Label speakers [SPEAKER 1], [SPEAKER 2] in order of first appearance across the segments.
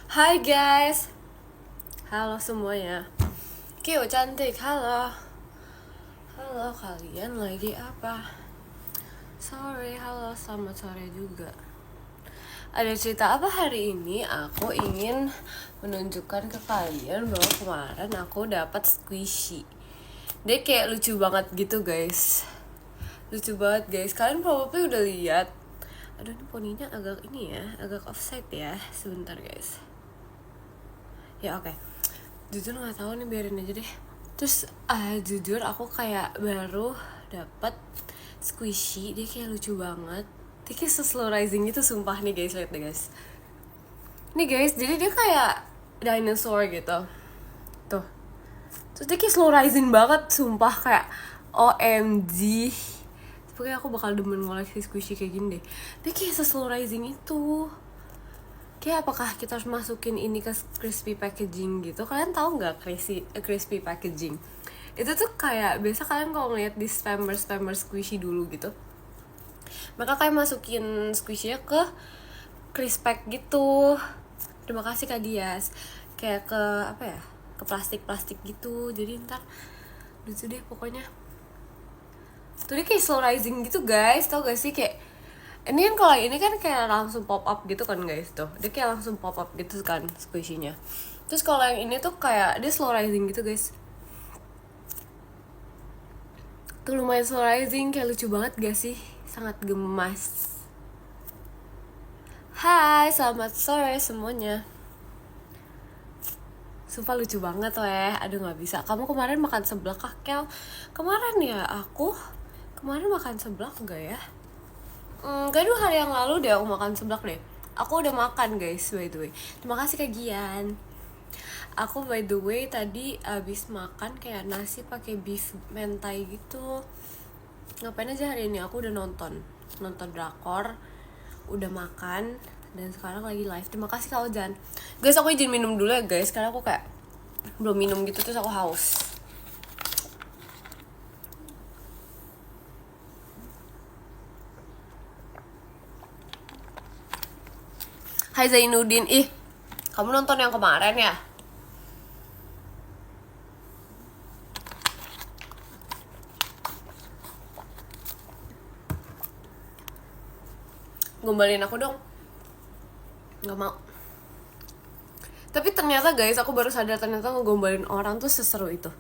[SPEAKER 1] Hai guys, halo semuanya. Kyo cantik, halo. Halo, kalian lagi apa? Sorry, halo, selamat sore juga. Ada cerita apa hari ini? Aku ingin menunjukkan ke kalian bahwa kemarin aku dapat squishy. Dia kayak lucu banget gitu guys. Lucu banget guys. Kalian probably udah lihat. Aduh, ini poninya agak ini ya, agak offside ya. Sebentar guys. Ya oke. Jujur nggak tahu nih, biarin aja deh. Terus jujur aku kayak baru dapat squishy. Dia kayak lucu banget. Dia kayak slow rising gitu, sumpah nih guys, lihat deh guys. Nih guys, jadi dia kayak dinosaur gitu. Tuh. Terus dia kayak slow rising banget, sumpah kayak OMG. Pokoknya aku bakal demen ngoleksi squishy kayak gini deh. Dia kayak slow rising itu. Kayak apakah kita harus masukin ini ke crispy packaging gitu? Kalian tahu nggak crispy packaging? Itu tuh kayak biasa kalian kalau ngeliat di spammer squishy dulu gitu, maka kalian masukin squishy-nya ke crisp pack gitu. Terima kasih Kak Dias. Kayak ke apa ya? Ke plastik gitu. Jadi ntar lucu deh pokoknya. Tuh dia kayak slow rising gitu guys, tau gak sih? Kayak ini kan kalau ini kan kayak langsung pop up gitu kan guys, tuh dia kayak langsung pop up gitu kan squishy-nya. Terus kalau yang ini tuh kayak dia slow rising gitu guys. Tuh lumayan slow rising, kayak lucu banget gak sih? Sangat gemas. Hai, selamat sore semuanya. Sumpah lucu banget weh. Aduh gak bisa. Kamu kemarin makan seblak kah Kel? Kemarin ya aku kemarin makan seblak gak ya? Kayak 2 hari yang lalu deh aku makan seblak deh. Aku udah makan guys, by the way. Terima kasih Kak Gian. Aku by the way tadi abis makan kayak nasi pakai beef mentai gitu. Ngapain aja hari ini? Aku udah nonton drakor, udah makan, dan sekarang lagi live. Terima kasih Kak Ojan. Guys, aku izin minum dulu ya guys, karena aku kayak belum minum gitu, terus aku haus. Hai Zainuddin, ih kamu nonton yang kemarin ya? Gombalin aku dong. Nggak mau. Tapi ternyata guys, aku baru sadar ternyata ngegombalin orang tuh seseru itu.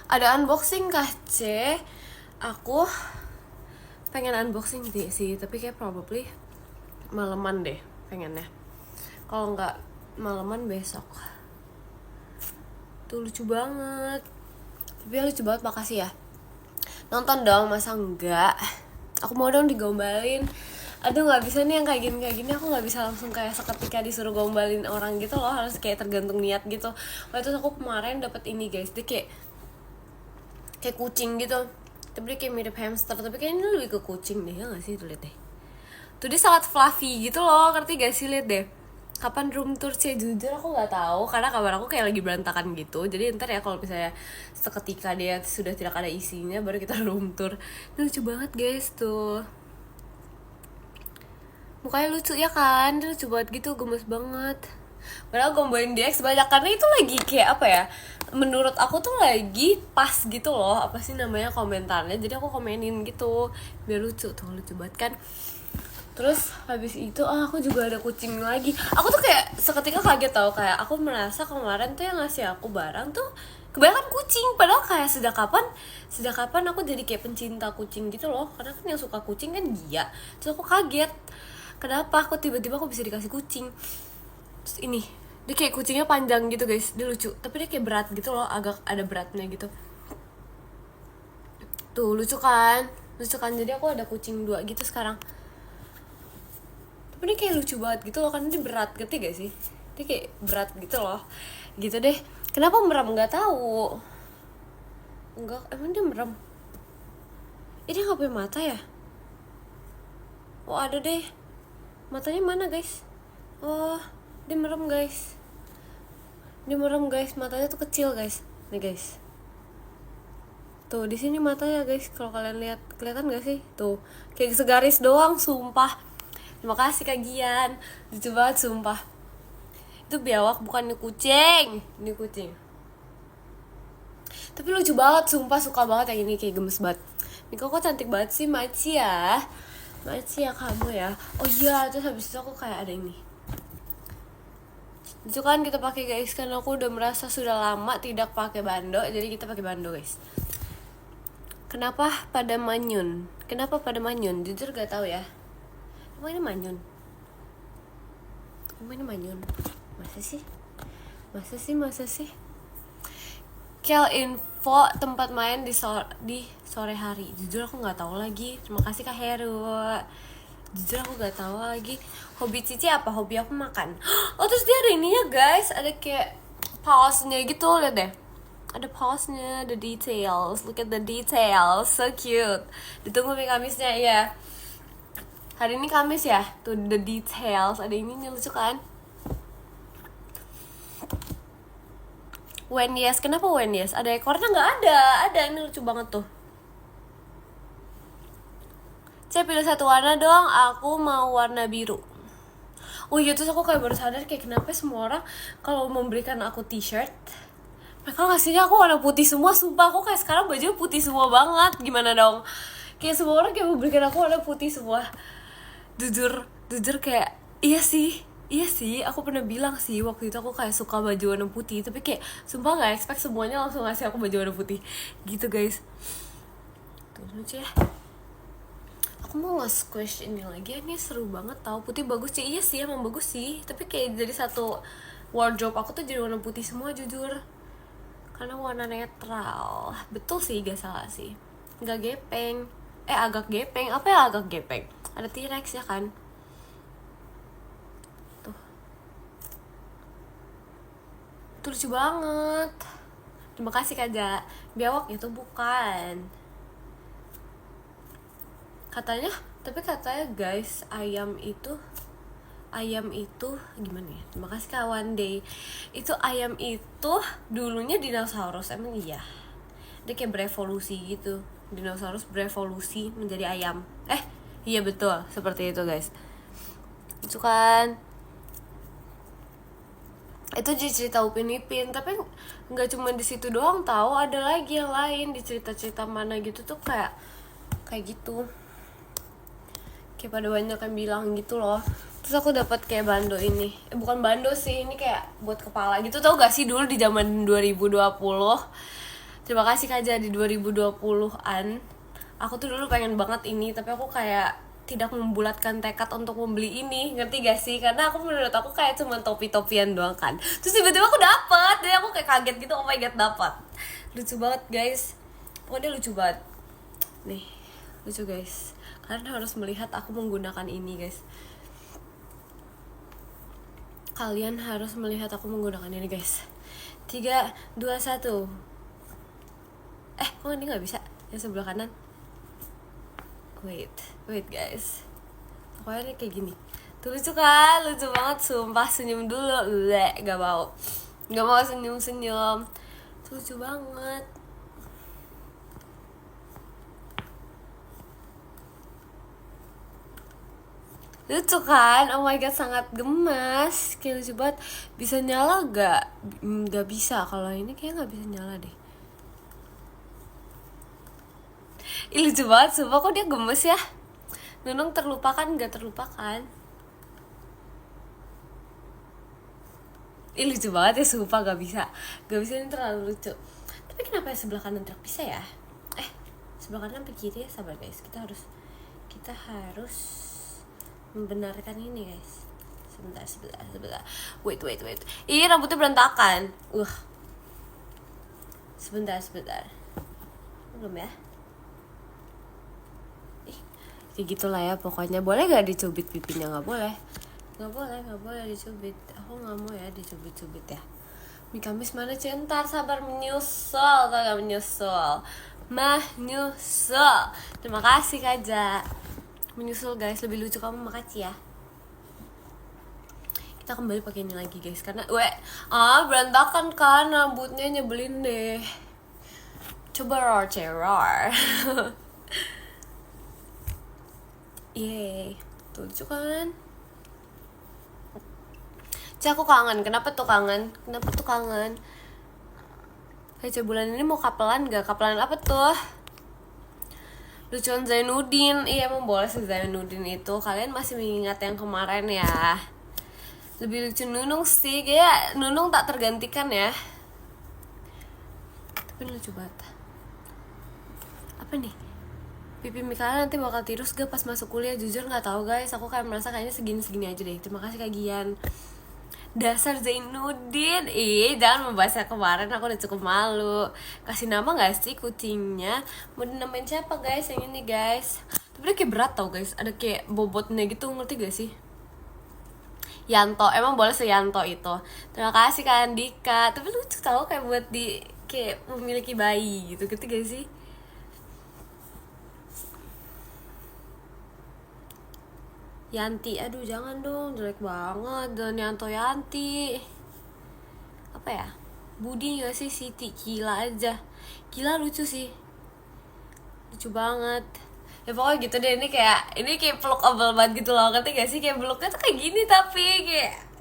[SPEAKER 1] Ada unboxing kah C? Aku pengen unboxing sih, tapi kayak probably maleman deh pengennya. Kalau nggak maleman besok. Tuh lucu banget. Tapi lucu banget, makasih ya. Nonton dong, masa enggak? Aku mau dong digombalin. Aduh nggak bisa nih yang kayak gini aku nggak bisa langsung kayak seketika disuruh gombalin orang gitu loh, harus kayak tergantung niat gitu. Waktu itu aku kemarin dapat ini guys, dia kayak kucing gitu, tapi dia kayak mirip hamster, tapi kayaknya ini lebih ke kucing deh ya nggak sih? Tuh lihat deh, tuh dia sangat fluffy gitu loh, ngerti gak sih? Lihat deh. Kapan room tour sih? Jujur aku nggak tahu karena kamar aku kayak lagi berantakan gitu. Jadi ntar ya kalau misalnya seketika dia sudah tidak ada isinya baru kita room tour. Ini lucu banget guys tuh. Mukanya lucu ya kan? Dia lucu banget gitu, gemes banget. Padahal gombalin DX banyak karena itu lagi kayak apa ya? Menurut aku tuh lagi pas gitu loh. Apa sih namanya komentarnya? Jadi aku komenin gitu biar lucu tuh, lucu banget kan. Terus habis itu aku juga ada kucing lagi. Aku tuh kayak seketika kaget tau, kayak aku merasa kemarin tuh yang ngasih aku barang tuh kebanyakan kucing, padahal kayak sejak kapan aku jadi kayak pencinta kucing gitu loh, karena kan yang suka kucing kan dia. Terus aku kaget kenapa aku tiba-tiba aku bisa dikasih kucing. Terus ini dia kayak kucingnya panjang gitu guys, dia lucu tapi dia kayak berat gitu loh, agak ada beratnya gitu. Tuh lucu kan, jadi aku ada kucing 2 gitu sekarang. Tapi dia kayak lucu banget gitu loh, karena dia berat, ngerti gak sih? Dia kayak berat gitu loh, gitu deh. Kenapa merem? Nggak tahu. Enggak, emang dia merem? Dia nggak punya mata ya? Oh ada deh, matanya mana guys? Oh dia merem guys, matanya tuh kecil guys. Nih guys, tuh di sini matanya guys, kalau kalian lihat, kelihatan gak sih? Tuh kayak segaris doang, sumpah. Terima kasih Kak Gian, lucu banget sumpah. Itu biawak, bukan ini kucing. Ini kucing. Tapi lucu banget, sumpah suka banget yang ini, kayak gemes banget. Niko kok cantik banget sih, Maci ya. Maci ya kamu ya. Oh iya, terus habis itu aku kayak ada ini. Itu kan kita pakai guys, karena aku udah merasa sudah lama tidak pakai bando, jadi kita pakai bando guys. Kenapa pada manyun? Kenapa pada manyun? Jujur gak tahu ya. Emang ini manyun? Emang ini manyun? Masa sih? Masa sih? Kel info tempat main di sore hari. Jujur aku nggak tahu lagi. Terima kasih Kak Heru. Jujur aku nggak tahu lagi. Hobi Cici apa? Hobi aku makan. Oh terus dia ada ininya guys. Ada kayak pause-nya gitu, lihat deh. Ada pause-nya, the details. Look at the details, so cute. Ditunggu nih Kamisnya ya. Hari ini Kamis ya. Tuh the details. Ada ininya lucu kan? When yes, kenapa when yes? Ada ekornya nggak ada? Ada, ini lucu banget tuh. Saya pilih satu warna dong, aku mau warna biru. Oh iya, terus aku kayak baru sadar kayak kenapa semua orang kalau memberikan aku t-shirt, mereka ngasihnya aku warna putih semua. Sumpah aku kayak sekarang baju putih semua banget. Gimana dong? Kayak semua orang kayak memberikan aku warna putih semua. Jujur kayak iya sih, aku pernah bilang sih waktu itu aku kayak suka baju warna putih, tapi kayak sumpah gak expect semuanya langsung ngasih aku baju warna putih gitu guys. Tuh lucu ya. Aku mau nge-squish ini lagi, ini seru banget tau. Putih bagus sih, iya sih emang bagus sih, tapi kayak jadi satu wardrobe aku tuh jadi warna putih semua jujur, karena warna netral. Betul sih, gak salah sih, gak gepeng. Agak gepeng, apa ya agak gepeng? Ada T-Rex ya kan. Itu lucu banget. Terima kasih Kak Ja. Biawak itu bukan. Katanya guys, ayam itu gimana ya? Terima kasih Kak One Day. Itu ayam itu dulunya dinosaurus, emang iya. Dia kayak berevolusi gitu. Dinosaurus berevolusi menjadi ayam. Iya betul, seperti itu guys. Itu kan itu jadi cerita Upin Ipin, tapi nggak cuma di situ doang tahu, ada lagi yang lain di cerita-cerita mana gitu tuh kayak gitu, kayak pada banyak yang bilang gitu loh. Terus aku dapat kayak bando ini, bukan bando sih, ini kayak buat kepala gitu, tau gak sih dulu di zaman 2020. Terima kasih Kak Ja, di 2020-an aku tuh dulu pengen banget ini, tapi aku kayak tidak membulatkan tekad untuk membeli ini, ngerti gak sih? Karena menurut aku kayak cuma topi-topian doang kan. Terus tiba-tiba aku dapat, dan aku kayak kaget gitu, oh my god dapat. Lucu banget guys, pokoknya lucu banget. Nih, lucu guys. Kalian harus melihat aku menggunakan ini guys. Kalian harus melihat aku menggunakan ini guys. 3, 2, 1. Kok ini gak bisa? Yang sebelah kanan. Wait guys, pokoknya ini kayak gini. Tuh lucu kan? Lucu banget sumpah. Senyum dulu. Gak mau senyum. Tuh lucu banget. Lucu kan? Oh my god, sangat gemas. Kayak lucu banget. Bisa nyala gak? Gak bisa. Kalau ini kayak gak bisa nyala deh. Ih lucu banget, sumpah kok dia gemes ya. Nunung terlupakan gak terlupakan. Ih lucu banget ya, sumpah gak bisa. Ini terlalu lucu. Tapi kenapa ya sebelah kanan truk bisa ya? Sebelah kanan sampai kiri ya, sabar guys. Kita harus membenarkan ini guys. Sebentar. Wait. Ih rambutnya berantakan. Sebentar. Belum ya? Kayak gitulah ya pokoknya. Boleh gak dicubit pipinya? Gak boleh dicubit. Aku gak mau ya dicubit ya. Mie Kamis mana Centar? Sabar, menyusul. Terima kasih Kak Ja. Menyusul guys, lebih lucu kamu, makasih ya. Kita kembali pakai ini lagi guys, karena berantakan kan rambutnya, nyebelin deh. Coba roar. Yeay, tuh lucu kan? Aku kangen. Kenapa tuh kangen? Kayak bulan ini mau kapelan gak? Kapelan apa tuh? Lucuan Zainuddin. Iya, emang boleh sih Zainuddin itu. Kalian masih mengingat yang kemarin ya? Lebih lucu Nunung sih. Kayak Nunung tak tergantikan ya. Tapi lucu banget. Apa nih? Pipi Mikaela nanti bakal tirus gak pas masuk kuliah? Jujur gak tahu guys. Aku kayak merasa kayaknya segini-segini aja deh. Terima kasih Kak Gian. Dasar Zainuddin. Jangan membahas yang kemarin. Aku udah cukup malu. Kasih nama gak sih kucingnya? Mau dinamain siapa guys? Yang ini guys. Tapi dia kayak berat tau guys. Ada kayak bobotnya gitu. Ngerti gak sih? Yanto. Emang boleh se-Yanto itu. Terima kasih Kak Andika. Tapi lucu tau kayak buat di kayak memiliki bayi gitu. Ngerti gak sih? Yanti, aduh jangan dong, jelek banget. Dan Yanto Yanti. Apa ya? Budi gak sih? Siti, gila aja. Gila lucu sih. Lucu banget. Ya pokoknya gitu deh, ini kayak pelukable banget gitu loh. Ngerti gak sih? Kayak peluknya tuh kayak gini tapi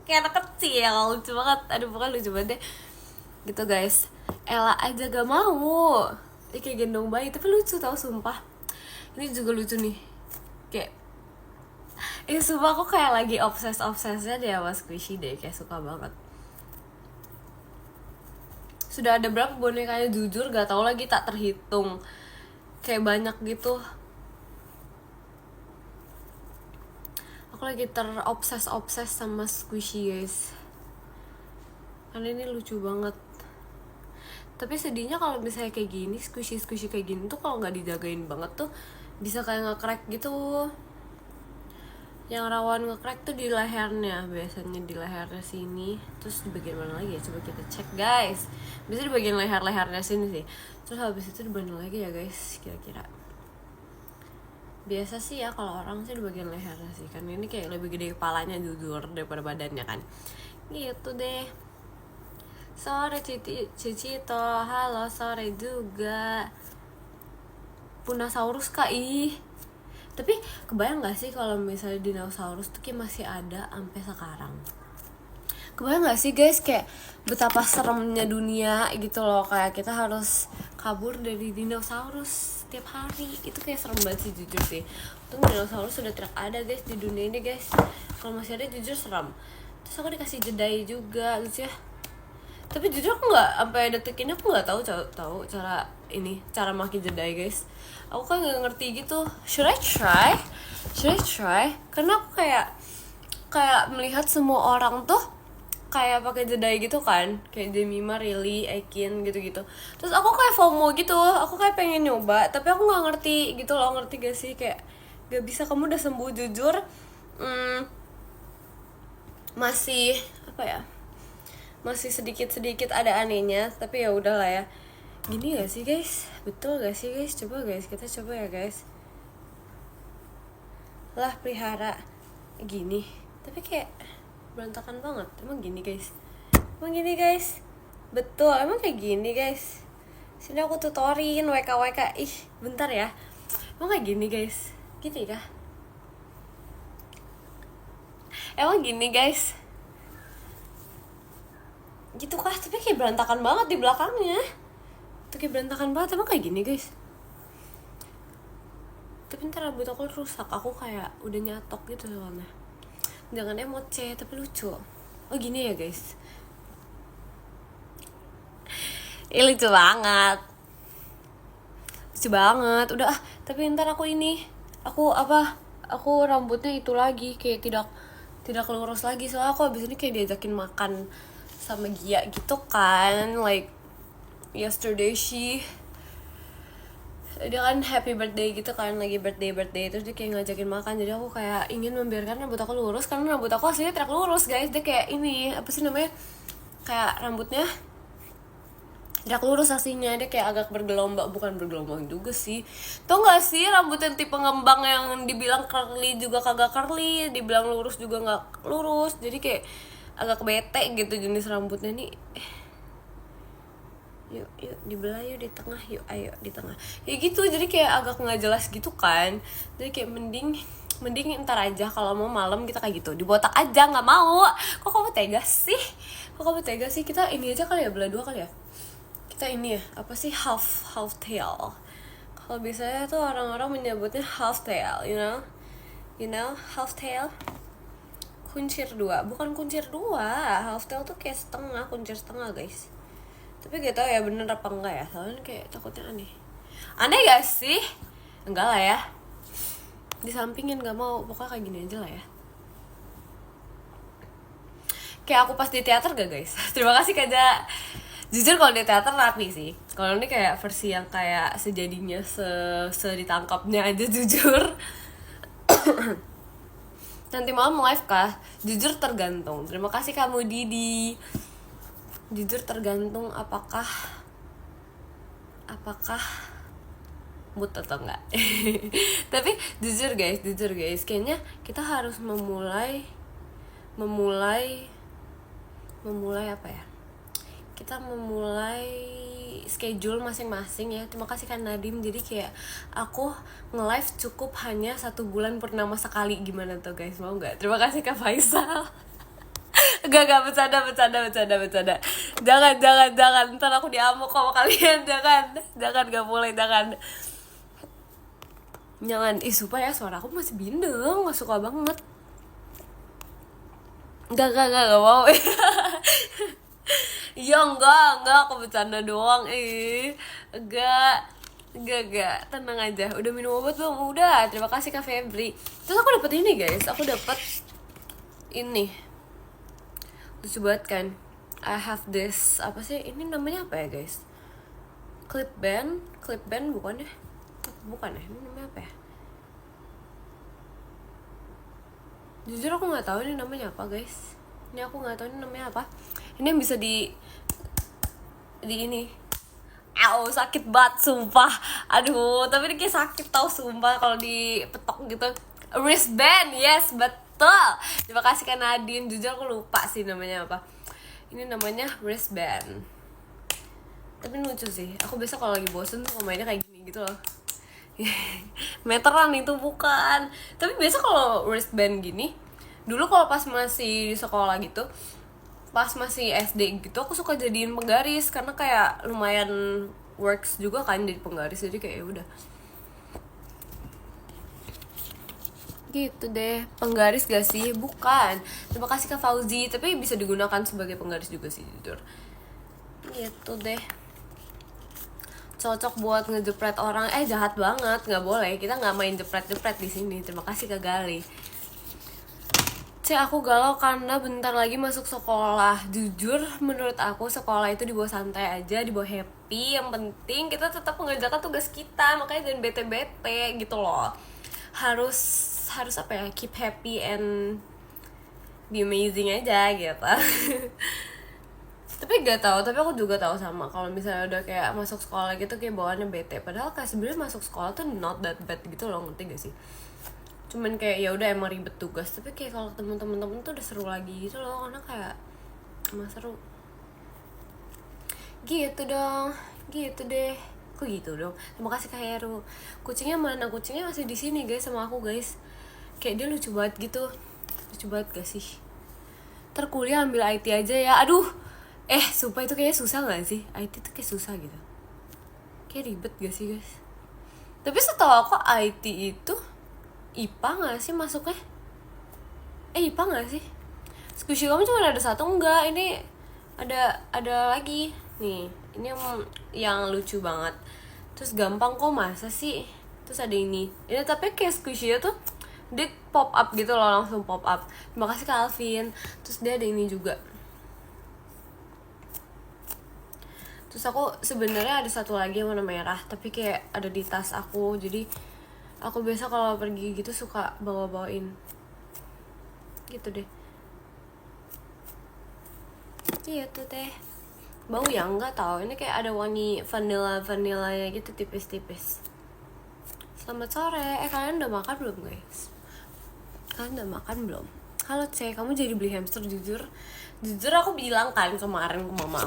[SPEAKER 1] kayak anak kecil. Lucu banget. Aduh pokoknya lucu banget deh. Gitu guys. Ella aja gak mau. Dia kayak gendong bayi, tapi lucu tau sumpah. Ini juga lucu nih. Kayak sumpah aku kayak lagi obses-obsesnya deh sama squishy deh. Kayak suka banget. Sudah ada berapa bonekanya jujur gak tahu lagi, tak terhitung. Kayak banyak gitu. Aku lagi terobses sama squishy guys. Karena ini lucu banget. Tapi sedihnya kalau misalnya kayak gini, squishy kayak gini tuh kalau nggak dijagain banget tuh bisa kayak nge-crack gitu. Yang rawan nge-crack tuh di lehernya, biasanya di lehernya sini. Terus di bagian mana lagi ya? Coba kita cek guys. Biasanya di bagian lehernya sini sih. Terus habis itu di mana lagi ya guys? Kira-kira. Biasa sih ya kalau orang sih di bagian lehernya sih. Kan ini kayak lebih gede kepalanya jujur daripada badannya kan. Gitu deh. Sore Cicito, halo sore juga. Punosaurus kak, tapi kebayang gak sih kalau misalnya dinosaurus tuh kayak masih ada sampai sekarang? Kebayang gak sih guys kayak betapa seremnya dunia gitu loh. Kayak kita harus kabur dari dinosaurus setiap hari. Itu kayak serem banget sih jujur sih. Untung dinosaurus sudah tidak ada guys di dunia ini guys. Kalau masih ada jujur serem. Terus aku dikasih jedai juga lucu ya. Tapi jujur aku nggak sampai detik ini aku nggak tahu cara makin jedai guys. Aku kan nggak ngerti gitu. Should I try? Karena aku kayak melihat semua orang tuh kayak pakai jedai gitu kan, kayak Jemima, Riley, Aikin gitu-gitu. Terus aku kayak FOMO gitu, aku kayak pengen nyoba, tapi aku nggak ngerti gitu loh. Ngerti gak sih kayak gak bisa, kamu udah sembuh jujur. Masih apa ya? Masih sedikit ada anehnya, tapi ya udahlah ya. Gini gak sih guys? Betul gak sih guys? Coba guys, kita coba ya guys. Lah pelihara gini, tapi kayak berantakan banget. Emang gini guys? Betul, emang kayak gini guys. Sini aku tutorin WK. Bentar ya. Emang kayak gini guys? Gini kah? Emang gini guys? Gitu kah? Tapi kayak berantakan banget di belakangnya. Tuh kayak berantakan banget. Emang kayak gini guys? Tapi ntar rambut aku rusak. Aku kayak udah nyatok gitu soalnya. Jangan emoce, tapi lucu. Oh gini ya guys? Lucu banget. Udah tapi ntar aku rambutnya itu lagi. Kayak tidak lurus lagi. Soalnya aku abis ini kayak diajakin makan sama Gia gitu kan, like yesterday dia kan happy birthday gitu kan, lagi birthday terus dia kayak ngajakin makan. Jadi aku kayak ingin membiarkan rambut aku lurus karena rambut aku aslinya tidak lurus guys. Dia kayak ini apa sih namanya, kayak rambutnya tidak lurus aslinya. Dia kayak agak bukan bergelombang juga sih. Tau gak sih rambut yang tipe ngembang yang dibilang curly juga kagak curly, dibilang lurus juga gak lurus. Jadi kayak agak bete gitu jenis rambutnya nih. Yuk dibelah yuk di tengah, ayo di tengah. Ya gitu, jadi kayak agak nggak jelas gitu kan. Jadi kayak mending mending ntar aja, kalau mau malam kita kayak gitu, dibotak aja. Nggak mau. Kok kamu tega sih? Kita ini aja kali ya, belah dua kali ya. Kita ini ya, apa sih, half tail. Kalau biasanya tuh orang-orang menyebutnya half tail, you know half tail. Kuncir dua, bukan kuncir dua. Half tail tuh kayak setengah, kuncir setengah guys. Tapi gak tau ya bener apa enggak ya, soalnya kayak takutnya aneh gak sih? Enggak lah ya, disampingin, gak mau, pokoknya kayak gini aja lah ya. Kayak aku pas di teater gak guys? Terima kasih Kaja. Jujur kalau di teater rapi sih. Kalau ini kayak versi yang kayak sejadinya, ditangkapnya aja jujur. Nanti malam live kah? Jujur tergantung. Terima kasih kamu Didi. Jujur tergantung apakah mood atau enggak. Tapi jujur guys, kayaknya kita harus memulai apa ya? Kita memulai schedule masing-masing ya. Terima kasih Kak Nadim. Jadi kayak aku nge-live cukup hanya 1 bulan purnama sekali. Gimana tuh guys, mau nggak? Terima kasih Kak Faisal. Gak bercanda. Jangan. Ntar aku diamuk sama kalian. Jangan, gak boleh, jangan. Supaya suara aku masih bindeng, gak suka banget. Gak mau. Ya enggak, aku bercanda doang. Enggak, tenang aja. Udah minum obat belum? Udah, terima kasih Kak Febri. Terus aku dapet ini guys, ini lucu banget kan. I have this, apa sih, ini namanya apa ya guys? Clip band bukan ya, ini namanya apa ya? Jujur aku nggak tahu ini namanya apa guys. Ini aku nggak tahu ini namanya apa. Ini yang bisa di ini. Sakit banget sumpah. Aduh, tapi ini kayak sakit tau sumpah kalau dipetok gitu. Wristband, yes, betul. Terima kasih Kak Nadine. Jujur aku lupa sih namanya apa. Ini namanya wristband. Tapi lucu sih. Aku biasa kalau lagi bosen tuh mainnya kayak gini gitu loh. Meteran itu bukan. Tapi biasa kalau wristband gini, dulu kalau pas masih di sekolah gitu, pas masih SD gitu, aku suka jadiin penggaris karena kayak lumayan works juga kan jadi penggaris. Jadi kayak udah gitu deh. Penggaris gak sih? Bukan. Terima kasih Kak Fauzi. Tapi bisa digunakan sebagai penggaris juga sih jujur. Gitu deh. Cocok buat ngejepret orang. Jahat banget, nggak boleh. Kita nggak main jepret di sini. Terima kasih Kak Gali. Aku galau karena bentar lagi masuk sekolah. Jujur menurut aku sekolah itu dibawa santai aja, dibawa happy. Yang penting kita tetap mengerjakan tugas kita. Makanya jangan bete-bete gitu loh. Harus apa ya, keep happy and be amazing aja gitu. Tapi aku juga tahu sama kalau misalnya udah kayak masuk sekolah gitu kayak bawaannya bete. Padahal kayak sebenarnya masuk sekolah tuh not that bad gitu loh, ngerti gak sih? Cuman kayak ya udah emang ribet tugas. Tapi kayak kalau temen-temen tuh udah seru lagi gitu loh, karena kayak emang seru. Gitu deh. Kok gitu dong? Terima kasih Kak Heru. Kucingnya mana? Kucingnya masih di sini guys sama aku guys. Kayak dia lucu banget gitu. Lucu banget gak sih? Terkuliah ambil IT aja ya. Aduh. Sumpah itu kayaknya susah gak sih? IT tuh kayak susah gitu. Kayak ribet gak sih guys? Tapi setahu aku IT itu IPA gak sih masuknya? IPA gak sih? Squishy kamu cuma ada satu? Enggak, ini ada lagi. Nih, ini yang lucu banget. Terus gampang kok, masa sih? Terus ada ini tapi kayak Squishy tuh dia pop up gitu loh, langsung pop up. Terima kasih Kak Alvin. Terus dia ada ini juga. Terus aku sebenarnya ada satu lagi yang warna merah, tapi kayak ada di tas aku. Jadi aku biasa kalau pergi gitu suka bawa-bawain. Gitu deh. Gitu deh. Bau ya enggak tahu. Ini kayak ada wangi vanilla-vanillanya gitu tipis-tipis. Selamat sore. Kalian udah makan belum guys? Halo C, kamu jadi beli hamster? Jujur aku bilang kan kemarin ke mama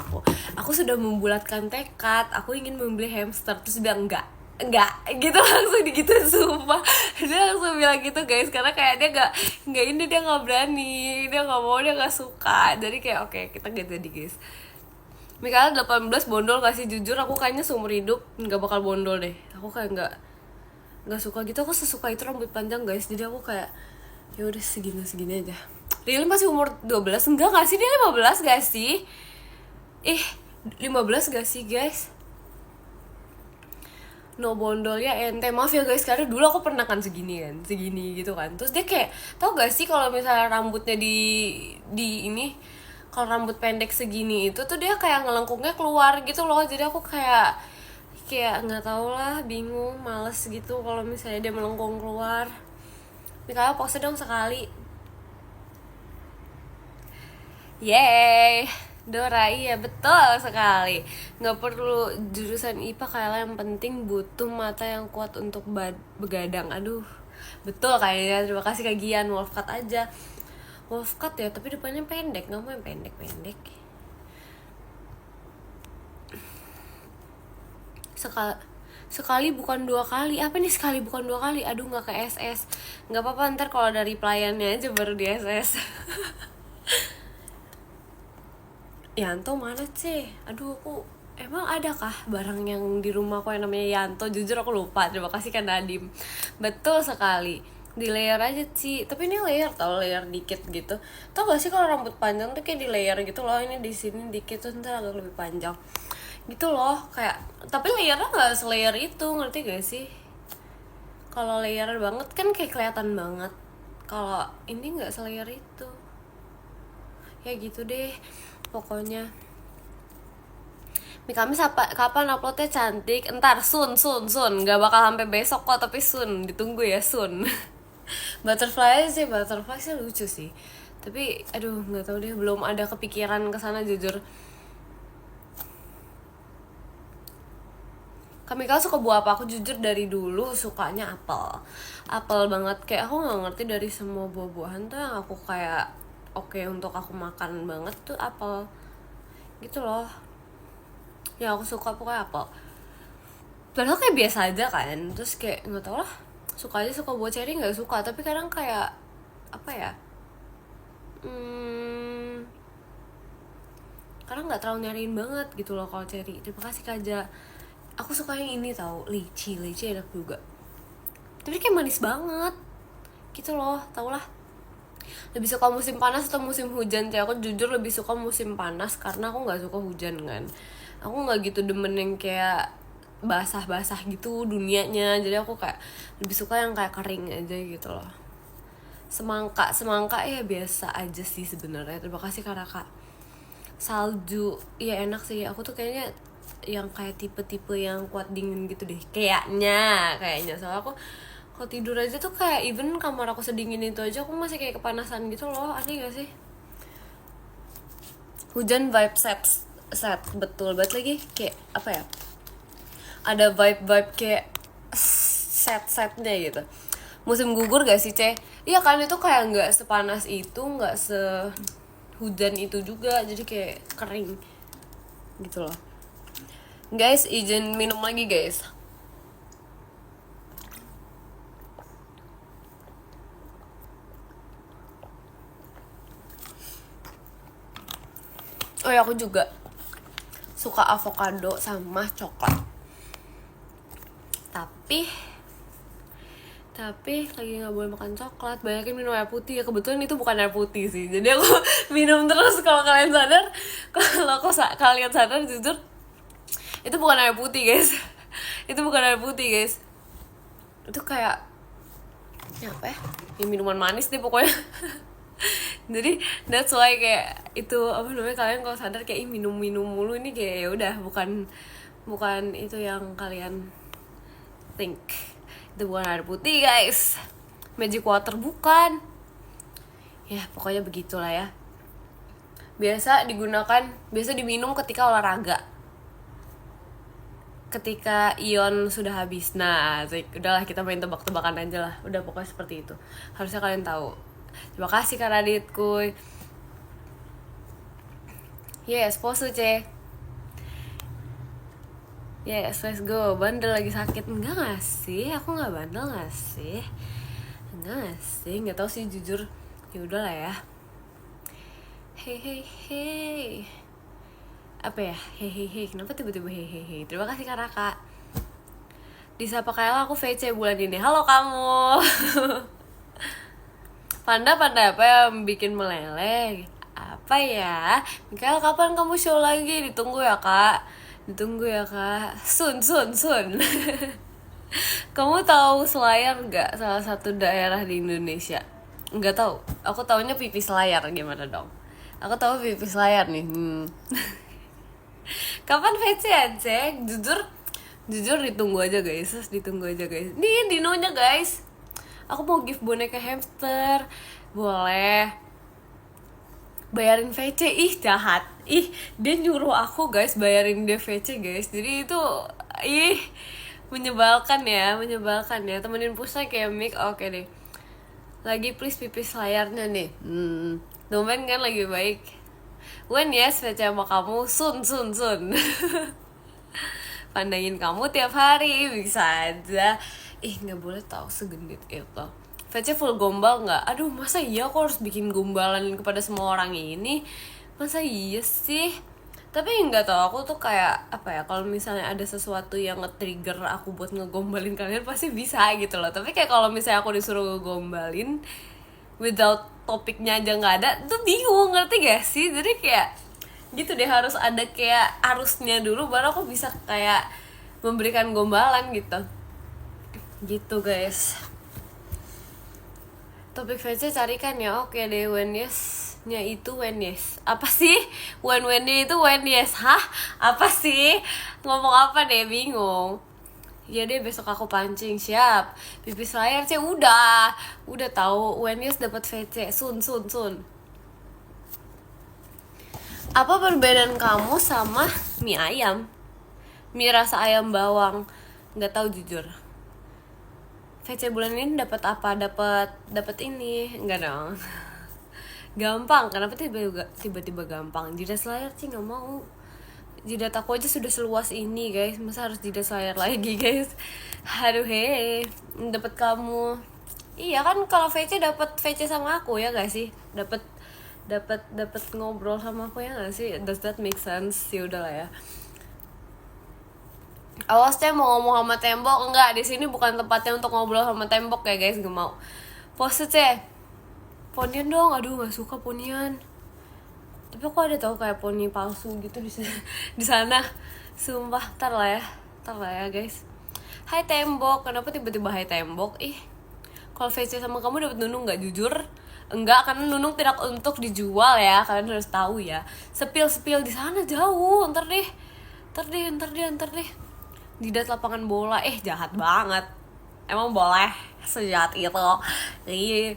[SPEAKER 1] aku sudah membulatkan tekad, aku ingin membeli hamster. Terus bilang enggak, enggak gitu, langsung digituin sumpah. Dia langsung bilang gitu guys, karena kayak dia nggak ini, dia nggak berani, dia nggak mau, dia nggak suka. Jadi kayak oke, kita gak jadi guys. Mikael 18 bondol gak sih? Jujur aku kayaknya seumur hidup nggak bakal bondol deh. Aku kayak nggak suka gitu. Aku sesuka itu rambut panjang guys. Jadi aku kayak ya udah segini aja. Really masih umur 12? Enggak gak sih, dia 15 gak sih? 15 gak sih guys? No bondol ya ente, maaf ya guys, karena dulu aku pernah kan segini gitu kan. Terus dia kayak, tau gak sih kalau misalnya rambutnya di ini, kalau rambut pendek segini itu tuh dia kayak ngelengkungnya keluar gitu loh. Jadi aku kayak nggak tau lah, bingung, males gitu kalau misalnya dia melengkung keluar. Mikael pose dong sekali. Yeay, Dora, iya betul sekali. Nggak perlu jurusan IPA kayak yang penting butuh mata yang kuat untuk begadang. Aduh, betul kayaknya. Terima kasih Kak Gian. Wolfcut aja. Wolfcut ya, tapi depannya pendek. Nggak mau yang pendek-pendek. Sekali bukan 2 kali. Apa nih sekali bukan 2 kali? Aduh, nggak ke SS. Nggak apa-apa, ntar kalau dari pelayannya aja baru di SS. Yanto mana sih? Aduh, aku emang ada kah barang yang di rumahku yang namanya Yanto? Jujur aku lupa. Terima kasih kan Nadim. Betul sekali. Di layer aja sih. Tapi ini layer tau, layer dikit gitu. Tau gak sih kalau rambut panjang tuh kayak di layer gitu loh. Ini di sini dikit tuh ntar agak lebih panjang. Gitu loh, kayak tapi layernya nggak selayer itu, ngerti gak sih? Kalau layer banget kan kayak kelihatan banget. Kalau ini nggak selayer itu. Ya gitu deh. Pokoknya Mikamis kapan uploadnya cantik? Entar soon nggak bakal sampai besok kok, tapi soon, ditunggu ya soon. Butterfly sih lucu sih, tapi aduh nggak tahu deh, belum ada kepikiran kesana jujur. Mikael suka buah apa? Aku jujur dari dulu sukanya apel banget, kayak aku nggak ngerti dari semua buah-buahan tuh yang aku kayak oke untuk aku makan banget tuh apel gitu loh. Ya aku suka pokoknya apel. Padahal kayak biasa aja kan. Terus kayak nggak tau lah, suka buah cherry nggak suka, tapi kadang kayak apa ya, karena nggak terlalu nyariin banget gitu loh kalau cherry. Terima kasih Kaja. Aku suka yang ini tau, lychee enak juga, tapi kayak manis banget gitu loh, tau lah. Lebih suka musim panas atau musim hujan sih? Aku jujur lebih suka musim panas karena aku nggak suka hujan kan. Aku nggak gitu demen yang kayak basah gitu dunianya. Jadi aku kayak lebih suka yang kayak kering aja gitu loh. Semangka ya biasa aja sih sebenarnya. Terima kasih Kak. Salju ya enak sih. Aku tuh kayaknya yang kayak tipe-tipe yang kuat dingin gitu deh kayaknya. Soalnya aku kalau tidur aja tuh kayak even kamar aku sedingin itu aja aku masih kayak kepanasan gitu loh. Aneh gak sih? Hujan vibe set betul banget lagi, kayak apa ya, ada vibe kayak setnya gitu. Musim gugur gak sih Iya kan, itu kayak nggak sepanas itu, nggak sehujan itu juga, jadi kayak kering gitu loh. Guys, izin minum lagi guys. Oh ya, aku juga suka avocado sama coklat. Tapi lagi nggak boleh makan coklat, banyakin minum air putih ya. Kebetulan itu bukan air putih sih, jadi aku minum terus. Kalau kalian sadar jujur itu bukan air putih guys. Itu bukan air putih guys, itu kayak ya apa ya, minuman manis deh pokoknya. Jadi that's why kayak itu apa namanya, kalian kalau sadar kayak minum mulu ini kayak ya udah, bukan itu yang kalian think. Itu bukan air putih guys, magic water bukan. Ya pokoknya begitulah ya. Biasa diminum ketika olahraga, ketika ion sudah habis. Nah, udahlah kita main tebak-tebakan aja lah. Udah pokoknya seperti itu. Harusnya kalian tahu. Terima kasih Kak Raditku. Yes, posu Yes, let's go. Bandel lagi sakit. Enggak gak sih? Aku gak bandel gak sih? Enggak gak sih? Gak tau sih jujur. Ya udahlah ya. Hey hey hey. Apa ya? Hey hey hey. Kenapa tiba-tiba hey hey hey? Terima kasih Kak Raka. Disapa Kaila, aku VC bulan ini. Halo kamu. Panda apa yang bikin meleleh? Apa ya? Mikael, kapan kamu show lagi? Ditunggu ya kak. Sun. Kamu tahu Selayar nggak? Salah satu daerah di Indonesia. Nggak tahu. Aku taunya Pipi Selayar. Gimana dong? Aku tahu Pipi Selayar nih. Kapan VC aja? Jujur ditunggu aja guys. Nih Dinonya guys. Aku mau gift boneka hamster. Boleh. Bayarin VC. Ih jahat. Ih dia nyuruh aku guys bayarin dia VC guys. Jadi itu menyebalkan ya. Temenin Pusat kayak Mik. Oke deh. Lagi please pipis layarnya nih. Domain kan lagi baik. When yes VC sama kamu. Sun Pandangin kamu tiap hari. Bisa aja. Ih gak boleh tahu segenit itu. VC full gombal gak? Aduh masa iya aku harus bikin gombalan kepada semua orang ini? Masa iya sih? Tapi gak tau, aku tuh kayak apa ya, kalau misalnya ada sesuatu yang nge-trigger aku buat ngegombalin kalian pasti bisa gitu loh. Tapi kayak kalau misalnya aku disuruh ngegombalin without topiknya aja gak ada, tuh bingung, ngerti gak sih? Jadi kayak gitu deh, harus ada kayak arusnya dulu baru aku bisa kayak memberikan gombalan gitu guys. Topik VC carikan ya. Oke deh. When yes nya itu when yes. Apa sih? When nya itu when yes. Hah? Apa sih? Ngomong apa deh, bingung. Ya deh besok aku pancing. Siap. Pipis layar sih udah tahu. When yes dapat VC. Sun. Apa perbedaan kamu sama mie ayam? Mie rasa ayam bawang. Nggak tahu jujur. VC bulan ini dapat apa? Dapat ini. Enggak dong. Gampang. Kenapa tiba-tiba gampang? Jidat layar sih nggak mau. Jidat aku aja sudah seluas ini guys. Masa harus jidat layar lagi guys? Aduh dapat kamu. Iya kan kalau VC dapat VC sama aku ya guys sih? Dapat ngobrol sama aku ya nggak sih? Does that make sense? Ya udahlah ya. Awas teh mau ngomong sama tembok. Enggak, di sini bukan tempatnya untuk ngobrol sama tembok ya guys, gak mau. Pose teh. Ponian dong, aduh gak suka ponian. Tapi aku ada tahu kayak poni palsu gitu di sana. Sumpah, tar lah ya guys. Hai tembok, kenapa tiba-tiba hai tembok? Kalau VC sama kamu dapat nunung nggak jujur? Enggak, karena nunung tidak untuk dijual ya, kalian harus tahu ya. Sepil di sana jauh, ntar deh. Jidat lapangan bola, jahat banget. Emang boleh sejahat itu? Iya.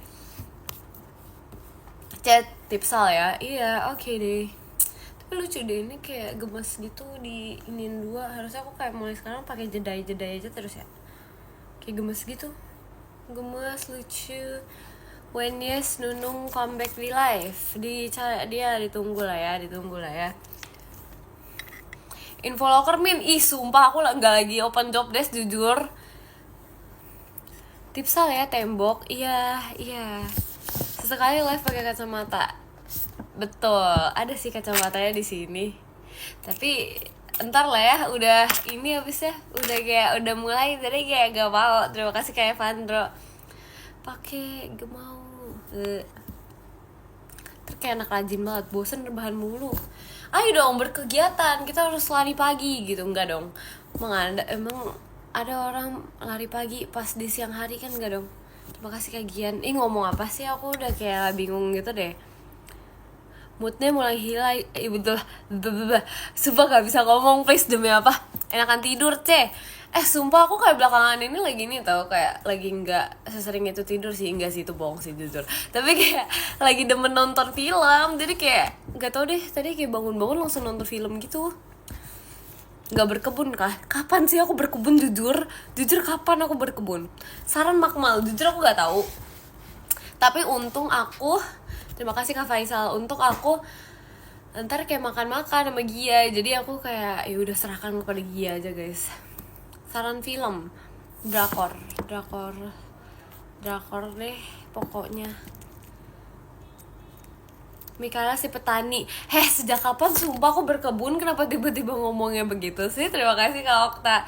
[SPEAKER 1] Chat tipsal ya, iya oke deh. Tapi lucu deh ini kayak gemes gitu di iniin dua. Harusnya aku kayak mulai sekarang pakai jeda aja terus ya. Kayak gemes gitu, gemes lucu. When yes Nunung comeback di live, dia ditunggu lah ya. Info locker min, sumpah aku nggak lagi open job desk jujur. Tipsal ya tembok, iya. Sesekali live pakai kacamata. Betul, ada sih kacamatanya di sini. Tapi entar lah ya, udah ini habis ya, udah mulai jadi kayak gak mau. Terima kasih kayak Vandro. Pakai gak mau. Kayak anak rajin banget, bosen rebahan mulu. Ayo dong berkegiatan, kita harus lari pagi gitu. Enggak dong, emang ada orang lari pagi pas di siang hari kan? Enggak dong. Terima kasih kagian. Ngomong apa sih, aku udah kayak bingung gitu deh. Moodnya mulai hilang. Betul. Sumpah gak bisa ngomong please, demi apa? Enakan tidur sumpah aku kayak belakangan ini lagi nih tau, kayak lagi nggak sesering itu tidur sih, enggak sih itu bohong sih jujur, tapi kayak lagi demen nonton film, jadi kayak nggak tau deh tadi kayak bangun langsung nonton film gitu. Nggak berkebun kah? Kapan sih aku berkebun jujur kapan aku berkebun? Saran Makmal, jujur aku nggak tahu. Tapi untung aku, terima kasih Kak Faisal, untuk aku ntar kayak makan-makan sama Gia. Jadi aku kayak ya udah serahkan kepada Gia aja guys. Saran film, drakor deh pokoknya. Mikaela si petani. Sejak kapan sumpah aku berkebun, kenapa tiba-tiba ngomongnya begitu sih? Terima kasih Kak Okta.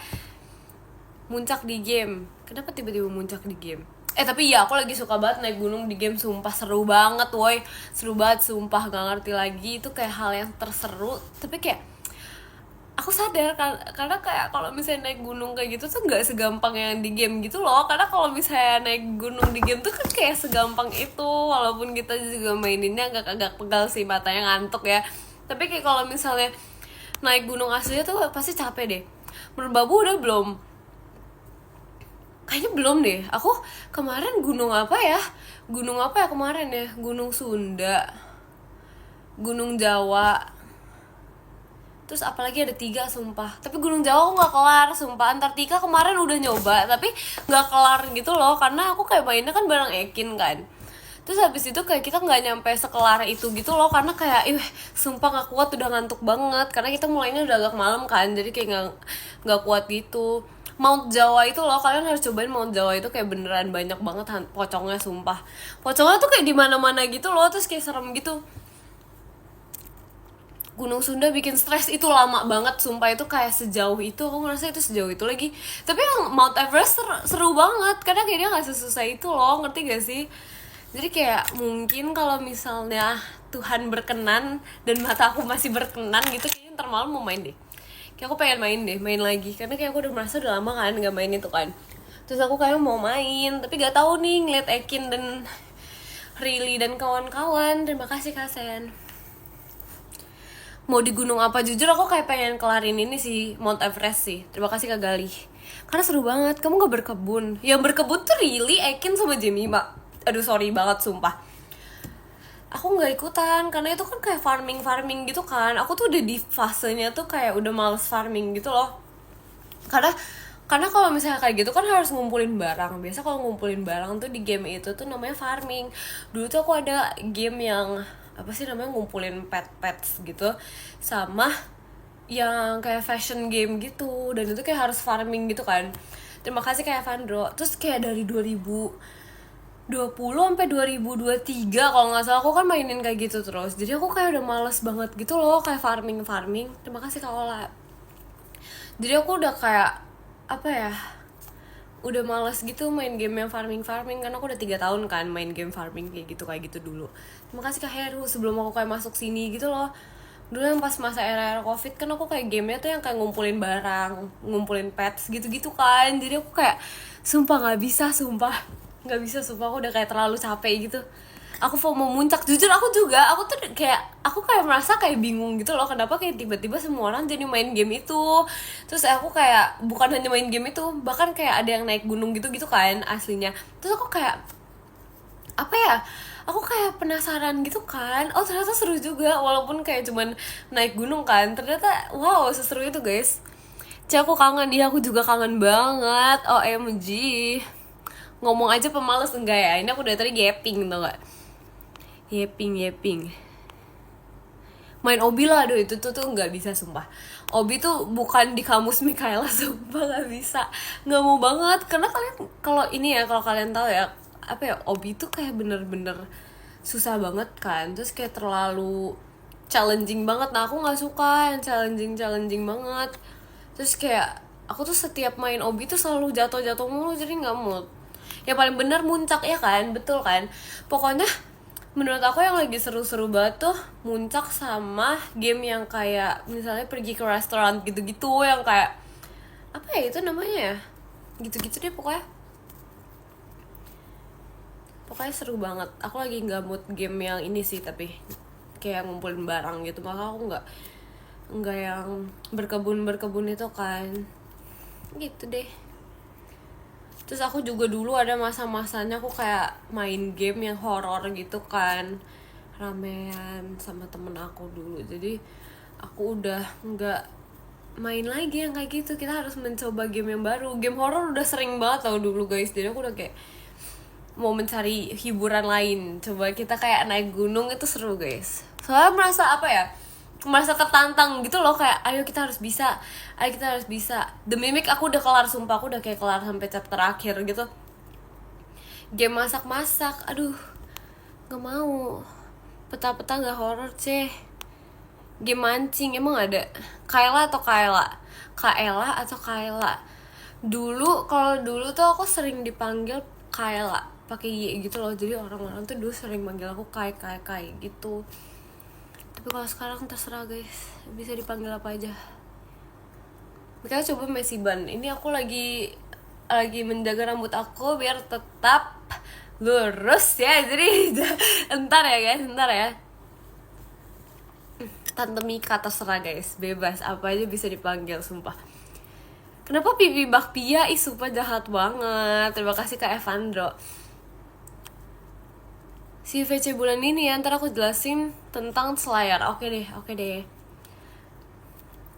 [SPEAKER 1] Muncak di game. Kenapa tiba-tiba muncak di game? Tapi ya aku lagi suka banget naik gunung di game, sumpah seru banget woy. Seru banget sumpah, gak ngerti lagi itu kayak hal yang terseru. Tapi kayak aku sadar karena kayak kalau misalnya naik gunung kayak gitu tuh gak segampang yang di game gitu loh. Karena kalau misalnya naik gunung di game tuh kan kayak segampang itu, walaupun kita juga maininnya agak pegal sih, matanya ngantuk ya. Tapi kayak kalau misalnya naik gunung aslinya tuh pasti capek deh. Menurut Babu udah belum? Kayaknya belum deh. Aku kemarin gunung apa ya kemarin ya? Gunung Sunda, Gunung Jawa, terus apalagi ada 3 sumpah. Tapi Gunung Jawa aku gak kelar sumpah. Antartika kemarin udah nyoba tapi gak kelar gitu loh, karena aku kayak mainnya kan bareng Ekin kan. Terus habis itu kayak kita gak nyampe sekelar itu gitu loh, karena kayak sumpah gak kuat, udah ngantuk banget. Karena kita mulainya udah agak malam kan, jadi kayak gak kuat gitu. Mount Jawa itu loh, kalian harus cobain Mount Jawa itu, kayak beneran banyak banget pocongnya sumpah. Pocongnya tuh kayak di mana-mana gitu loh, terus kayak serem gitu. Gunung Sunda bikin stres, itu lama banget sumpah, itu kayak sejauh itu, aku ngerasa itu sejauh itu lagi. Tapi yang Mount Everest seru banget, karena kayak dia gak sesusah itu loh, ngerti gak sih? Jadi kayak mungkin kalau misalnya Tuhan berkenan dan mata aku masih berkenan gitu, kayaknya ntar malam mau main deh. Kayak aku pengen main lagi, karena kayak aku udah merasa udah lama kan gak main itu kan. Terus aku kayak mau main, tapi gak tahu nih ngeliat Ekin dan Rili dan kawan-kawan. Terima kasih Kak Sen. Mau di gunung apa? Jujur aku kayak pengen kelarin ini sih, Mount Everest sih. Terima kasih Kak Gali. Karena seru banget. Kamu gak berkebun? Yang berkebun tuh Rili, Ekin sama Jemima. Aduh sorry banget sumpah. Aku gak ikutan, karena itu kan kayak farming gitu kan. Aku tuh udah di fasenya tuh kayak udah males farming gitu loh. Karena kalau misalnya kayak gitu kan harus ngumpulin barang. Biasa kalau ngumpulin barang tuh di game itu tuh namanya farming. Dulu tuh aku ada game yang apa sih namanya, ngumpulin pets gitu, sama yang kayak fashion game gitu, dan itu kayak harus farming gitu kan. Terima kasih kayak Evandro. Terus kayak dari 2020 sampai 2023 kalau nggak salah aku kan mainin kayak gitu terus. Jadi aku kayak udah males banget gitu loh kayak farming. Terima kasih Kak Ola. Jadi aku udah kayak apa ya, udah males gitu main game yang farming karena aku udah 3 tahun kan main game farming kayak gitu dulu. Terima kasih Kak Heru, sebelum aku kayak masuk sini gitu loh. Dulu yang pas masa era Covid kan aku kayak gamenya tuh yang kayak ngumpulin barang, ngumpulin pets gitu kan. Jadi aku kayak sumpah gak bisa sumpah aku udah kayak terlalu capek gitu. Aku mau muncak, jujur aku tuh kayak aku kayak merasa kayak bingung gitu loh, kenapa kayak tiba-tiba semua orang jadi main game itu. Terus aku kayak bukan hanya main game itu, bahkan kayak ada yang naik gunung gitu kan aslinya. Terus aku kayak apa ya, aku kayak penasaran gitu kan, oh ternyata seru juga walaupun kayak cuman naik gunung kan, ternyata wow seseru itu guys. Aku kangen, aku juga kangen banget. OMG, ngomong aja pemalas enggak ya, ini aku dari tadi gaping tau gak, Yeping. Main Obi lah, aduh itu tuh nggak bisa sumpah. Obi tuh bukan di kamus Mikaela, sumpah nggak bisa, nggak mau banget. Karena kalian kalau kalian tahu ya apa ya, Obi tuh kayak bener-bener susah banget kan. Terus kayak terlalu challenging banget. Nah aku nggak suka yang challenging banget. Terus kayak aku tuh setiap main Obi tuh selalu jatuh mulu, jadi nggak mood. Yang paling bener muncak ya kan, betul kan. Pokoknya menurut aku yang lagi seru-seru banget tuh muncak sama game yang kayak misalnya pergi ke restoran gitu-gitu, yang kayak apa ya itu namanya ya, gitu-gitu deh pokoknya seru banget. Aku lagi nggak mood game yang ini sih, tapi kayak ngumpulin barang gitu, maka aku nggak yang berkebun itu kan, gitu deh. Terus aku juga dulu ada masa-masanya aku kayak main game yang horor gitu kan, ramean sama temen aku dulu. Jadi aku udah nggak main lagi yang kayak gitu. Kita harus mencoba game yang baru. Game horor udah sering banget tau dulu guys. Jadi aku udah kayak mau mencari hiburan lain. Coba kita kayak naik gunung, itu seru guys. Soalnya merasa apa ya, merasa tertantang gitu loh, kayak ayo kita harus bisa, ayo kita harus bisa. The Mimic aku udah kelar, sumpah aku udah kayak kelar sampai chapter akhir gitu. Game masak-masak, aduh nggak mau. Peta-peta nggak horor sih. Game mancing emang ada. Kaela atau Kaela? Kaela atau Kaela? Dulu kalau dulu tuh aku sering dipanggil Kaela pakai Y gitu loh, jadi orang-orang tuh dulu sering manggil aku Kai gitu. Tapi kalau sekarang terserah guys, bisa dipanggil apa aja. Makanya coba Messi Ban. Ini aku lagi menjaga rambut aku biar tetap lurus ya. Jadi entar ya guys, entar ya. Tante Mika terserah guys, bebas apa aja bisa dipanggil, sumpah. Kenapa Pipi Bakpia? Ih sumpah jahat banget. Terima kasih Kak Evandro. Si VC bulan ini ya, ntar aku jelasin tentang Slayer. Oke deh.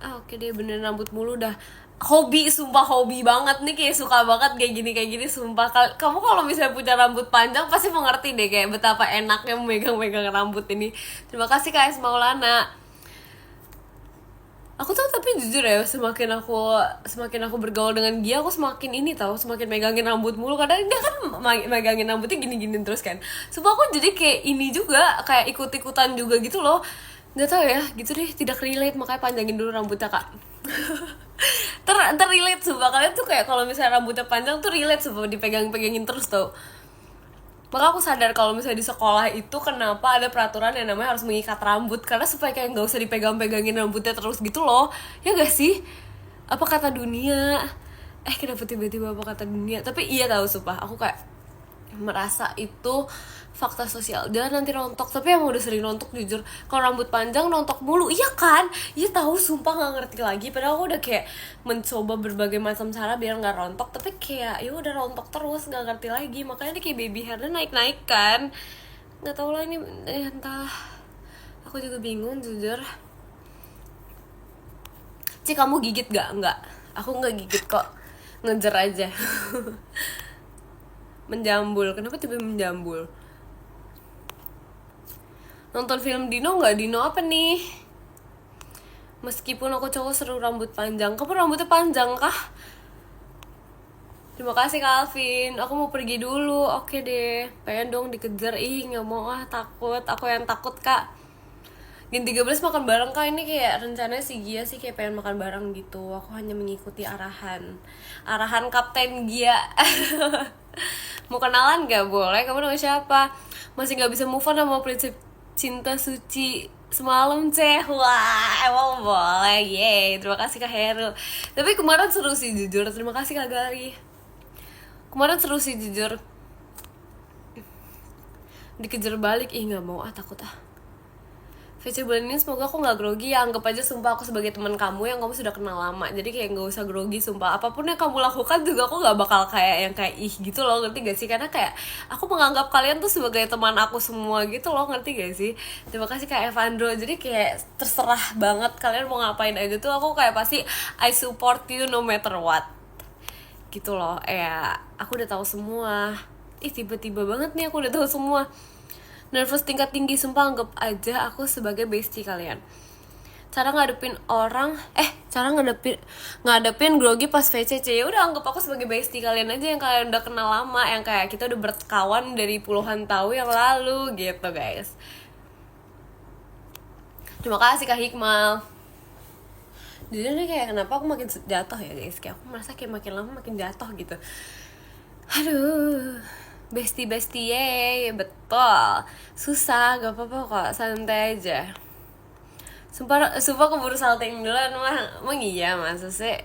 [SPEAKER 1] Oke deh, bener rambut mulu dah. Hobi, sumpah hobi banget nih, kayak suka banget kayak gini sumpah. Kamu kalau misalnya punya rambut panjang pasti mengerti deh kayak betapa enaknya megang-megang rambut ini. Terima kasih Kak Es Maulana. Aku tuh tapi jujur ya, semakin aku bergaul dengan dia, aku semakin ini tahu, semakin megangin rambut mulu. Kadang dia kan megangin rambutnya gini terus kan. Sumpah aku jadi kayak ini juga, kayak ikut-ikutan juga gitu loh. Nggak tahu ya, gitu deh, tidak relate, makanya panjangin dulu rambutnya Kak. Relate sumpah, kalian tuh kayak kalau misalnya rambutnya panjang tuh relate sumpah, dipegang-pegangin terus tau. Maka aku sadar kalau misalnya di sekolah itu kenapa ada peraturan yang namanya harus mengikat rambut, karena supaya kayak nggak usah dipegang-pegangin rambutnya terus gitu loh. Ya gak sih? Apa kata dunia? Kenapa tiba-tiba apa kata dunia? Tapi iya tahu sumpah, aku kayak merasa itu fakta sosial. Jangan nanti rontok. Tapi yang udah sering rontok jujur, kalau rambut panjang rontok mulu. Iya kan? Iya tahu, sumpah nggak ngerti lagi. Padahal aku udah kayak mencoba berbagai macam cara biar nggak rontok, tapi kayak ya udah rontok terus, nggak ngerti lagi. Makanya dia kayak baby hairnya naik kan. Nggak tahu lah ini, entah. Aku juga bingung jujur. Cik, kamu gigit gak? Enggak. Aku nggak gigit kok. Ngejer aja. Menjambul. Kenapa tiba menjambul? Nonton film Dino nggak? Dino apa nih? Meskipun aku cowok seru rambut panjang. Kamu rambutnya panjang kah? Terima kasih Kak Alvin. Aku mau pergi dulu. Oke deh. Pengen dong dikejar. Ih nggak mau takut. Aku yang takut Kak. Gen 13 makan bareng Kak. Ini kayak rencananya si Gia sih kayak pengen makan bareng gitu. Aku hanya mengikuti arahan Kapten Gia. Mau kenalan gak? Boleh. Kamu nama siapa? Masih gak bisa move on sama prinsip cinta suci semalam ceh. Wah emang boleh. Yeay. Terima kasih Kak Heru. Tapi kemarin seru sih jujur. Terima kasih Kak Gali. Kemarin seru sih jujur. Dikejar balik. Ih gak mau takut VC bulan ini semoga aku gak grogi ya. Anggap aja sumpah aku sebagai teman kamu yang kamu sudah kenal lama. Jadi kayak gak usah grogi sumpah. Apapun yang kamu lakukan juga aku gak bakal kayak yang kayak ih gitu loh, ngerti gak sih? Karena kayak aku menganggap kalian tuh sebagai teman aku semua gitu loh, ngerti gak sih? Terima kasih Kak Evandro. Jadi kayak terserah banget kalian mau ngapain aja tuh, aku kayak pasti I support you no matter what gitu loh. Aku udah tahu semua. Tiba-tiba banget nih aku udah tahu semua. Nervous tingkat tinggi, sumpah anggap aja aku sebagai bestie kalian. Cara ngadepin grogi pas VCC. Ya udah anggap aku sebagai bestie kalian aja yang kalian udah kenal lama, yang kayak kita udah berkawan dari puluhan tahun yang lalu gitu guys. Terima kasih Kak Hikmal. Jadi ini kayak kenapa aku makin jatuh ya guys. Kayak aku merasa kayak makin lama makin jatuh gitu. Aduh, bestie ya betul. Susah, gak apa-apa kok, santai aja. Sumpah keburu salting duluan emang iya masa sih.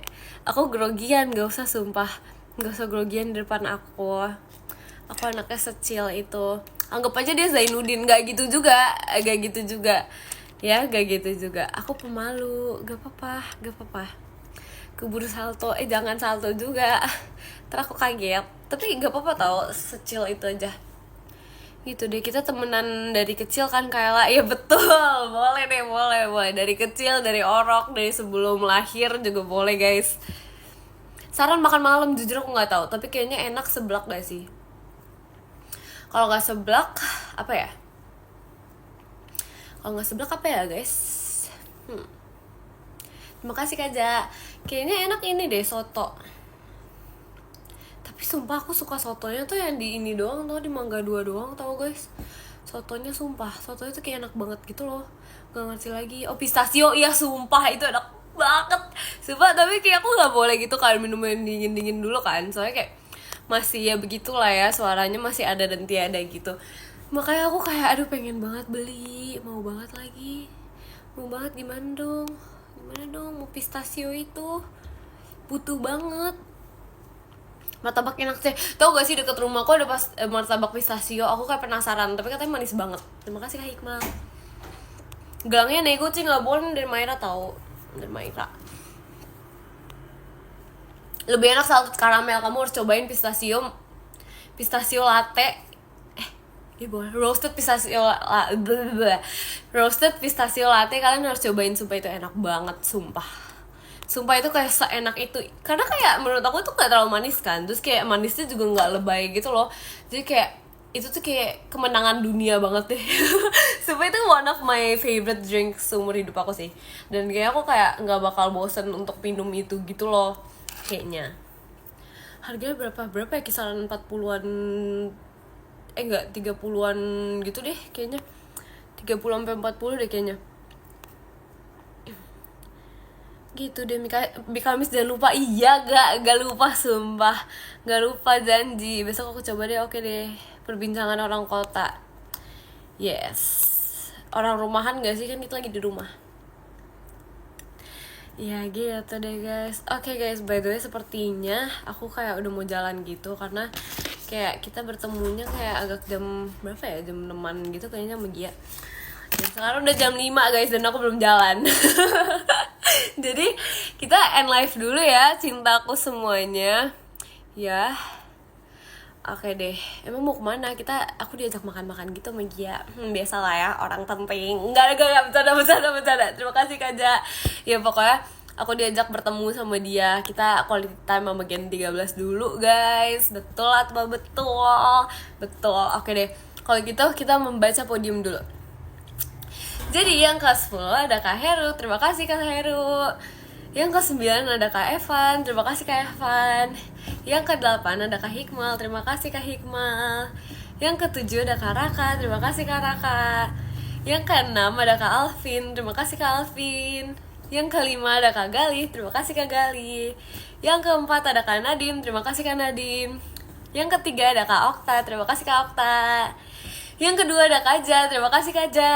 [SPEAKER 1] Aku grogian, gak usah sumpah. Gak usah grogian di depan aku. Aku anaknya secil itu. Anggap aja dia Zainuddin, gak gitu juga. Ya gak gitu juga. Aku pemalu, gak apa-apa. Keburu salto, jangan salto juga. Ntar aku kaget. Tapi gak apa-apa tau, secil itu aja. Gitu deh, kita temenan dari kecil kan Kayla. Ya betul, boleh deh, boleh. Dari kecil, dari orok, dari sebelum lahir juga boleh guys. Saran makan malam, jujur aku gak tahu. Tapi kayaknya enak seblak gak sih? Kalau gak seblak, apa ya? Kalau gak seblak apa ya guys? Terima kasih Kak Ja. Kayaknya enak ini deh soto. Tapi sumpah aku suka sotonya tuh yang di ini doang, tau, di Mangga 2 doang, tau guys. Sotonya sumpah, sotonya tuh kayak enak banget gitu loh. Gak ngerti lagi. Oh pistachio, iya sumpah itu enak banget. Sumpah, tapi kayak aku gak boleh gitu kan minum yang dingin-dingin dulu kan. Soalnya kayak masih ya begitulah ya, suaranya masih ada dan tiada gitu. Makanya aku kayak aduh pengen banget beli, mau banget lagi. Mau banget gimana dong? Gimana dong mau pistachio itu? Butuh banget. Martabak enak sih. Tau gak sih deket rumahku ada martabak pistachio. Aku kayak penasaran, tapi katanya manis banget. Terima kasih Kak Hikmah. Gelangnya nego sih gak boleh dari Maira tau. Dari Maira. Lebih enak salted karamel. Kamu harus cobain pistachio latte. Iya boleh. Roasted pistachio latte kalian harus cobain, sumpah itu enak banget, Sumpah itu kayak seenak itu. Karena kayak menurut aku itu gak terlalu manis kan. Terus kayak manisnya juga gak lebay gitu loh. Jadi kayak itu tuh kayak kemenangan dunia banget deh. Sumpah itu one of my favorite drinks seumur hidup aku sih. Dan kayak aku kayak gak bakal bosen untuk minum itu gitu loh. Kayaknya harganya berapa ya, kisaran 40-an. Enggak, 30-an gitu deh kayaknya. 30-40 deh kayaknya. Gitu deh. Mikamis jangan lupa. Iya gak lupa sumpah, gak lupa janji. Besok aku coba deh. Oke deh, perbincangan orang kota. Yes, orang rumahan gak sih, kan kita lagi di rumah. Ya gitu deh guys. Oke guys, by the way sepertinya aku kayak udah mau jalan gitu. Karena kayak kita bertemunya kayak agak jam berapa ya, jam 6-an gitu kayaknya sama Gia. Dan sekarang udah jam 5 guys, dan aku belum jalan. Jadi kita end live dulu ya, cintaku semuanya. Ya. Oke deh. Emang mau kemana? Aku diajak makan-makan gitu sama Gia. Biasalah ya, orang penting. Enggak, bercanda. Terima kasih Kak Ja. Ya pokoknya aku diajak bertemu sama dia. Kita quality time sama Gen 13 dulu guys. Betul atau betul? Betul. Oke deh. Kalau gitu kita membaca podium dulu. Jadi yang ke-10 ada Kak Heru, terima kasih Kak Heru. Yang ke-9 ada Kak Evan, terima kasih Kak Evan. Yang ke-8 ada Kak Hikmal, terima kasih Kak Hikmal. Yang ke-7 ada Kak Raka, terima kasih Kak Raka. Yang ke-6 ada Kak Alvin, terima kasih Kak Alvin. Yang ke-5 ada Kak Gali, terima kasih Kak Gali. Yang ke-4 ada Kak Nadim, terima kasih Kak Nadim. Yang ke-3 ada Kak Okta, terima kasih Kak Okta. Yang kedua ada Kak Ja, terima kasih Kak Ja.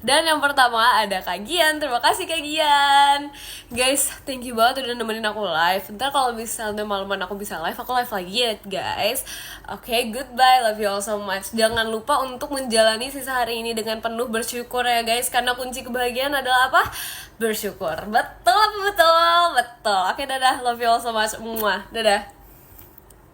[SPEAKER 1] Dan yang pertama ada Kak Gian, terima kasih Kak Gian. Guys, thank you banget udah nemenin aku live. Ntar kalau misalnya malaman aku bisa live, aku live lagi ya guys. Oke, goodbye, love you all so much. Jangan lupa untuk menjalani sisa hari ini dengan penuh bersyukur ya guys. Karena kunci kebahagiaan adalah apa? Bersyukur. Betul. Oke, dadah, love you all so much. Dadah.